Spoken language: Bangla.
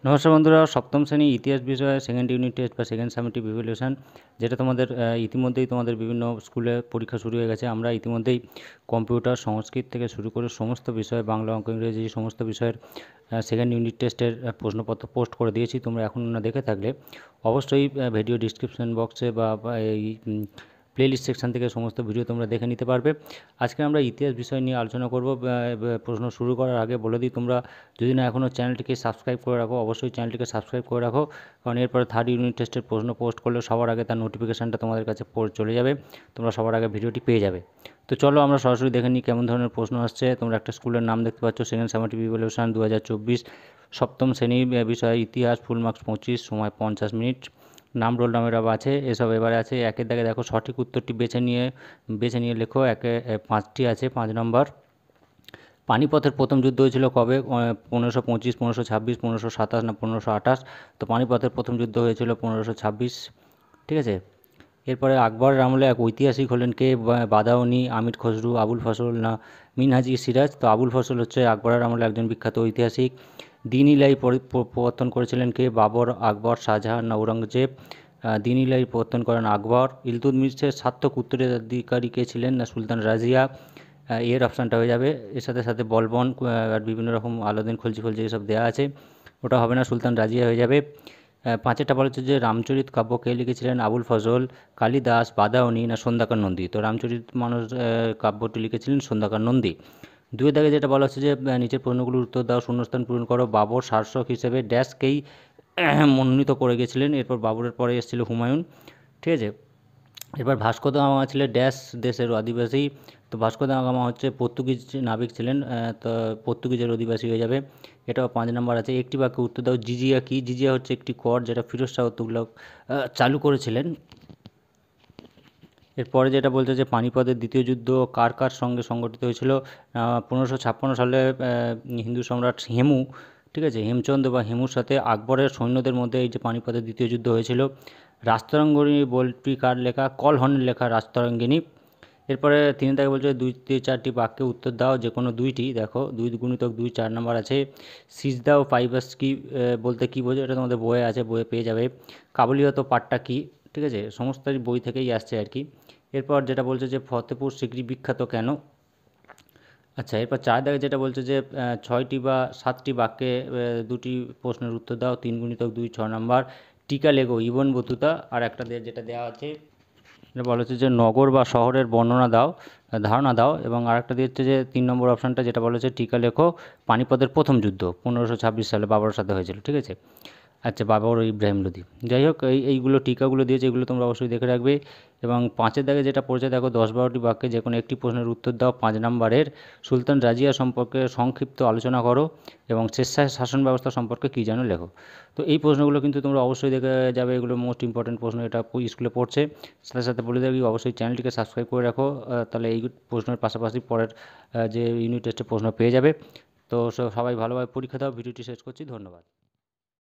নমস্কার বন্ধুরা, সপ্তম শ্রেণী ইতিহাস বিষয়ে সেকেন্ড ইউনিট টেস্ট বা সেকেন্ড সামেটিভ ইভ্যালুয়েশন, যেটা তোমাদের ইতিমধ্যেই তোমাদের বিভিন্ন স্কুলে পরীক্ষা শুরু হয়ে গেছে। আমরা ইতিমধ্যেই কম্পিউটার, সংস্কৃত থেকে শুরু করে সমস্ত বিষয়ে, বাংলা, অঙ্ক, ইংরেজি সমস্ত বিষয়ের সেকেন্ড ইউনিট টেস্টের প্রশ্নপত্র পোস্ট করে দিয়েছি। তোমরা এখন না দেখে থাকলে অবশ্যই ভিডিও ডিসক্রিপশন বক্সে বা এই প্লেলিস্ট সেকশন থেকে সমস্ত ভিডিও তোমরা দেখে নিতে পারবে। আজকে আমরা ইতিহাস বিষয় নিয়ে আলোচনা করব। প্রশ্ন শুরু করার আগে বলে দিই, তোমরা যদি না এখনও চ্যানেলটিকে সাবস্ক্রাইব করে রাখো, অবশ্যই চ্যানেলটিকে সাবস্ক্রাইব করে রাখো, কারণ এরপরে থার্ড ইউনিট টেস্টের প্রশ্ন পোস্ট করলে সবার আগে তার নোটিফিকেশানটা তোমাদের কাছে চলে যাবে, তোমরা সবার আগে ভিডিওটি পেয়ে যাবে। তো চলো আমরা সরাসরি দেখে নিই কেমন ধরনের প্রশ্ন আসছে। তোমরা একটা স্কুলের নাম দেখতে পাচ্ছ, সেকেন্ড সামেটিভ ইভ্যালুয়েশন 2024, সপ্তম শ্রেণী, বিষয় ইতিহাস, ফুল মার্কস 25, সময় 50 মিনিট, নাম, রোল নামের আছে এসব। এবারে আছে একের দাগে দেখো, সঠিক উত্তরটি বেছে নিয়ে লেখো। একে 5টি আছে, 5 নম্বর। পানিপথের প্রথম যুদ্ধ হয়েছিল কবে? 1525, 1526, 1527 না 1528? তো পানিপথের প্রথম যুদ্ধ হয়েছিল 1526, ঠিক আছে। এরপরে আকবরের আমলে এক ঐতিহাসিক হলেন কে? বাদাউনি, আমির খসরু, আবুল ফজল না মিনহাজি সিরাজ? তো আবুল ফজল হচ্ছে আকবরের আমলে একজন বিখ্যাত ঐতিহাসিক। দিন ইলাই প্রবর্তন করেছিলেন কে? বাবর, আকবর, শাহজাহান না ঔরঙ্গজেব? দিন ইলাই প্রবর্তন করেন আকবর। ইলতুৎমিশের সার্থক উত্তরাধিকারী কে ছিলেন? না সুলতান রাজিয়া? এর অপশানটা হয়ে যাবে। এর সাথে সাথে বলবন আর বিভিন্ন রকম আলাদিন, খলজি এসব দেওয়া আছে, ওটা হবে না, সুলতান রাজিয়া হয়ে যাবে। 5টা বলা হচ্ছে যে রামচরিত কাব্য কে লিখেছিলেন? আবুল ফজল, কালিদাস, বাদাউনি না সন্ধ্যাকর নন্দী? তো রামচরিত মানস কাব্যটি লিখেছিলেন সন্ধ্যাকর নন্দী। 2 দাগে যেটা বলা হচ্ছে যে নিচের প্রশ্নগুলোর উত্তর দাও, শূন্যস্থান পূরণ করো। বাবর শাসক হিসেবে ড্যাশকেই মনোনীত করে গেছিলেন? এরপর বাবরের পরে এসেছিল হুমায়ুন, ঠিক আছে। এবার ভাস্কো দা গামা ছিলেন ড্যাশ দেশের আদিবাসী? তো ভাস্কো দা গামা হচ্ছে পর্তুগিজ নাবিক ছিলেন, তো পর্তুগিজের অধিবাসী হয়ে যাবে। এটাও 5 নম্বর আছে। একটি বাক্যে উত্তর দাও, জিজিয়া কি? জিজিয়া হচ্ছে একটি কর যেটা ফিরোজ শাহ তুগলক চালু করেছিলেন। এরপরে যেটা বলছে যে পানিপথের দ্বিতীয় যুদ্ধ কার সঙ্গে সংগঠিত হয়েছিল? 1556 সালে হিন্দু সম্রাট হেমু, ঠিক আছে, হেমচন্দ বা হেমুর সাথে আকবরের সৈন্যদের মধ্যে এই যে পানিপথের দ্বিতীয় যুদ্ধ হয়েছিল। রাজতরঙ্গিনী বইটি কার লেখা? কলহনের লেখা রাজতরঙ্গিনী। এরপরে 3 থেকে বলছে 2-4টি বাক্যে উত্তর দাও, যে কোনো 2টি। দেখো 2 × 2 4 নম্বর আছে। সিজদা ও পাইবাস কি বলতে কী বোঝো? এটা তোমাদের বইয়ে আছে, বইয়ে পেয়ে যাবে। কাবুলিওয়াত পাঠটা কী? ঠিক আছে, সমস্ত বই থেকেই আসছে আর কি। এরপর যেটা বলছে যে ফতেপুর সিকরি বিখ্যাত কেন? আচ্ছা, এরপর 4 দাগে যেটা বলছে যে 6টি বা 7টি বাক্যে 2টি প্রশ্নের উত্তর দাও। 3 × 2 6 নম্বর। টিকা লেগো ইবন বতুতা। আর একটা যেটা দেওয়া আছে, এটা বলা হচ্ছে যে নগর বা শহরের বর্ণনা দাও, ধারণা দাও। এবং আরেকটা দিচ্ছে যে 3 নম্বর অপশানটা, যেটা বলা হচ্ছে টিকা লেখো পানিপথের প্রথম যুদ্ধ 1526 সালে বাবরের সাথে হয়েছিল, ঠিক আছে। আচ্ছা, বাবর ও ইব্রাহিম লোদি। যাই হোক, এইগুলো টিকাগুলো দিয়েছে, এগুলো তোমরা অবশ্যই দেখে রাখবে। এবং 5 দাগে যেটা পড়ছে দেখো, 10-12টি বাক্যে যে কোনো একটি প্রশ্নের উত্তর দাও। 5 নম্বরের সুলতান রাজিয়া সম্পর্কে সংক্ষিপ্ত আলোচনা করো এবং স্বেচ্ছায় শাসন ব্যবস্থা সম্পর্কে কী জানো লেখো। তো এই প্রশ্নগুলো কিন্তু তোমরা অবশ্যই দেখে যাবে, এগুলো মোস্ট ইম্পর্টেন্ট প্রশ্ন, এটা স্কুলে পড়ছে। সাথে সাথে বলে দেবে অবশ্যই চ্যানেলটিকে সাবস্ক্রাইব করে রাখো, তাহলে এই প্রশ্নের পাশাপাশি পরের যে ইউনিট টেস্টের প্রশ্ন পেয়ে যাবে। তো সবাই ভালোভাবে পরীক্ষা দাও। ভিডিওটি শেষ করছি, ধন্যবাদ।